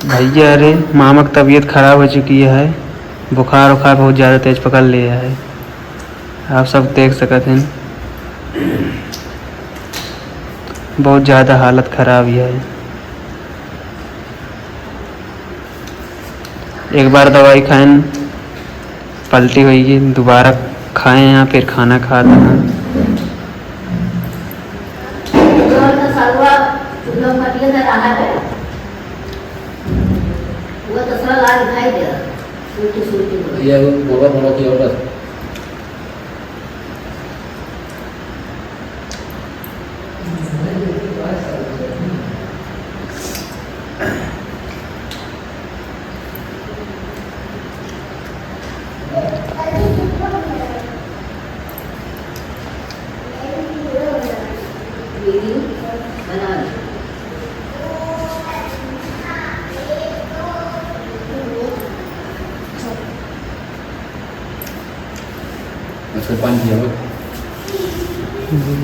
भैया अरे मामा की तबीयत खराब हो चुकी है। बुखार उखार बहुत ज़्यादा तेज पकड़ लिया है। आप सब देख सकते हैं, बहुत ज़्यादा हालत ख़राब है। एक बार दवाई खाएं पलटी हुई, दोबारा खाएं या फिर खाना खा देना।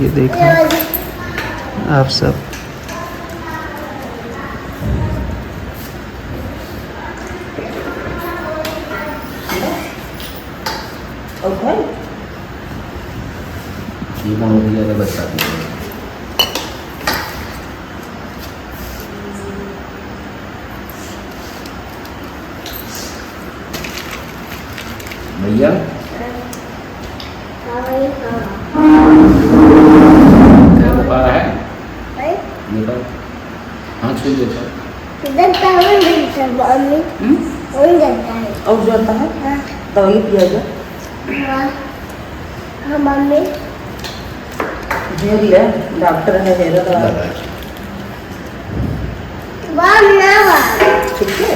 ये देखो आप सब, भैया और जाता है दवाई पिया जा। हाँ मम्मी ले डॉक्टर है हेरा ठीक है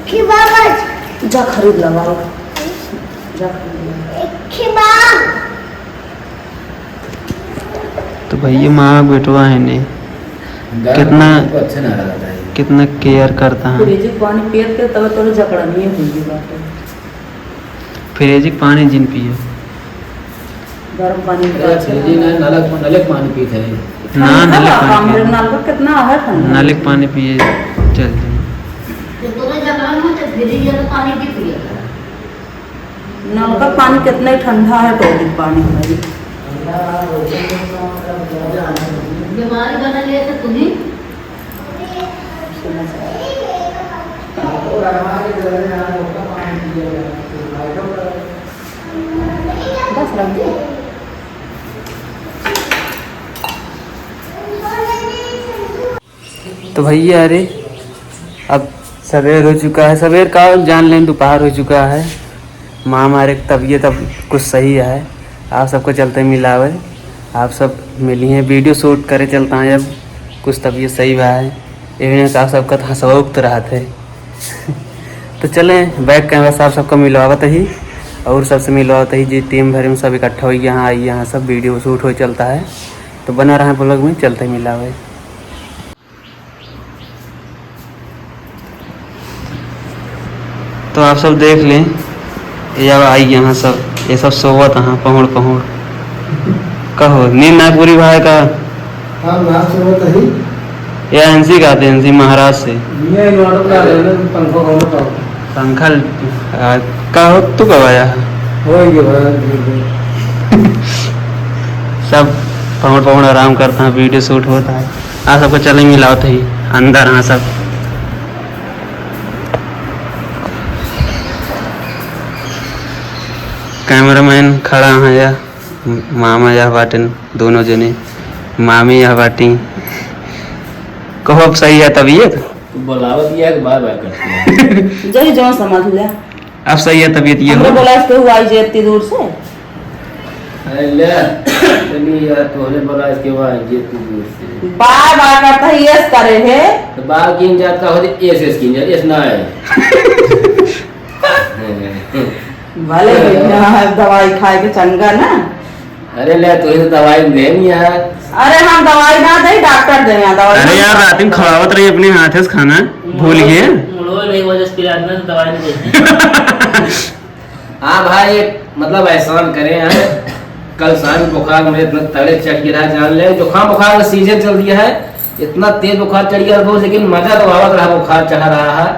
कि बाबा जा खरीद लगाओ जा तो भैया माँ बेटवा है ने कितना केयर करता है। फ्रिज पानी पियत के तब तो जकड़ा नहीं हुई बात। फ्रिज पानी जिन पिए गर्म पानी नलक पानी पीते हैं ना, नल का कितना है ठंडा नलिक पानी पिए चल जाए। नल का पानी कितना ही ठंडा है टॉयलेट पानी भाई। बीमारी बना लिए तो तुम्हें बस रख दे। तो भैया अरे अब सवेर हो चुका है, सवेर का जान लें दोपहर हो चुका है। माँ हमारे तबीयत अब कुछ सही है। आप सबको चलते मिलावे, आप सब मिली हैं वीडियो शूट करे चलता है। अब कुछ तबीयत सही हुआ है, इन्हें आप सबका हंसवा उगत रहा थे। तो चलें बैक कैमरा से आप सबको मिलवावत ही और सबसे मिलवावत ही जी टीम भर में सब इकट्ठा हुई यहाँ आई, यहाँ सब वीडियो शूट हो चलता है। तो बना रहा ब्लॉग में चलते मिलावे। तो आप सब देख लें ये अब आई यहाँ सब, ये सब सोवत यहाँ पहुड़ पहुड़ कहो नींद ना पूरी भाई का। ये हंसी गाते हंसी महाराज से पंखा कहो तू कब आया। सब पहुड़ पहुड़ आराम करता है, वीडियो शूट होता है। आप सबको चले मिलाओ ही अंदर। हाँ सब कैमरामैन खड़ा है या मामा यह बाटन दोनों जने, मामी यह बाटी। कहो अब सही है तबीयत, बोलावत दिया कि बार बार करती है जय जो समझ ले अब सही है तबीयत। ये हमने बोला इसके हुआ जे इतनी दूर से। अरे ले चलिए यार तोहने बोला इसके बाद ये तू दूर से बार बार करता है यस करे है तो बाल गिन जाता हो एस गिन जाए एस ना है। भले भैया दवाई खाए के चंगा ना। अरे ले तो ये दवाई दे नहीं यार। अरे हम दवाई ना दे डॉक्टर दे यहाँ दवाई। अरे यार रात में खवावत रही अपने हाथ से खाना भूल गए। हाँ भाई मतलब एहसान करें यार। कल शाम बुखार मेरे इतना तड़े चढ़ गिरा जान ले, जुकाम बुखार का सीजन चल दिया है इतना तेज बुखार चढ़ गया तो, लेकिन मजा तो आवत रहा, बुखार चढ़ा रहा है।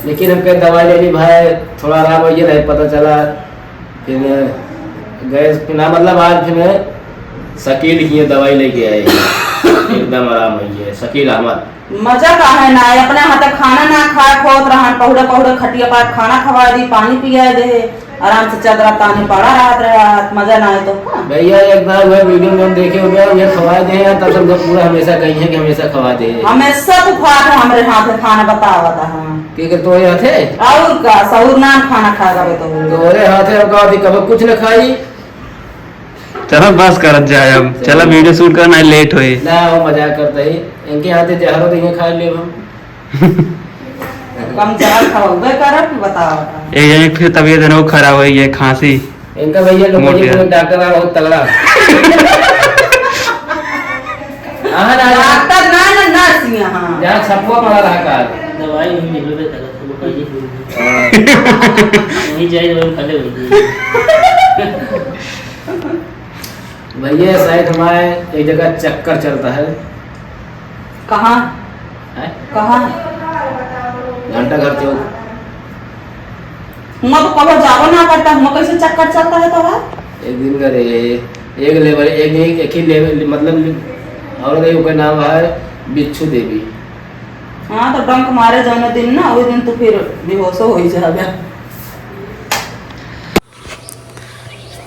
लेकिन हम कहे दवाई ले ली भाई, थोड़ा आराम हो गया, नहीं पता चला। फिर गए, फिर मतलब आज फिर शकील की दवाई लेके आए, एकदम आराम हो गया। शकील अहमद मजा का है ना, अपने हाथ खाना ना खाए खोत रहा, पहुड़े पहुड़े खटिया पार खाना खवा दी, पानी पिया दे, आराम से चादरा ताने पड़ा रहा, मजा ना है तो। भैया एक बार वह वीडियो में हम देखे हुए ये खवा दे हैं, तब सब लोग पूरा हमेशा कही है कि हमेशा खवा दे, हमेशा तो खा है हमारे हाथ में खाना बतावा था। कि तो ये थे और का सहूर ना खाना खा गए तो अरे हाथे कब कुछ न खाई। चलो बस करत जाए, अब चलो वीडियो शूट करना है, लेट हुए ना वो मजाक करता ही, इनके हाथे जहरो तो ये खा ले हम। कम जहर खाओगे करब कि बतावा। एक जने फिर तबीयत है ना वो खराब हुई है, खांसी। इनका भैया लोग डॉक्टर आ बहुत तगड़ा। हाँ ना डॉक्टर ना ना नर्स यहाँ जहाँ छप्पा मारा रहा कार दवाई नहीं मिल रही तक तो बताइए नहीं चाहिए तो खले हुई। भैया शायद हमारे एक जगह चक्कर चलता है। कहाँ हैं? कहाँ घंटा घर चौक। हुआ तो कभी जाओ ना करता, हुआ कैसे चक्कर चलता है तो है? एक दिन का रे एक लेवल एक ही लेवल मतलब और का नाम है बिच्छू देवी। हाँ तो डंक मारे जाने दिन ना, उस दिन तो फिर बेहोश हो ही जाएगा।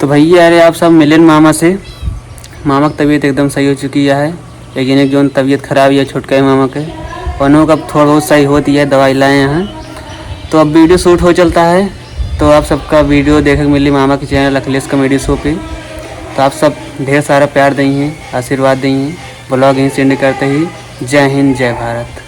तो भैया अरे आप सब मिले मामा से, मामा की तबीयत एकदम सही हो चुकी है, लेकिन एक जो तबीयत खराब है छोटका मामा के, उन्होंने अब थोड़ा बहुत सही होती है, दवाई लाए हैं। तो अब वीडियो शूट हो चलता है, तो आप सबका वीडियो देखने को मिली मामा के चैनल अखिलेश कॉमेडी शो पे। तो आप सब ढेर सारा प्यार दें, आशीर्वाद दें, ब्लॉग यहीं सेंड करते ही। जय हिंद, जय भारत।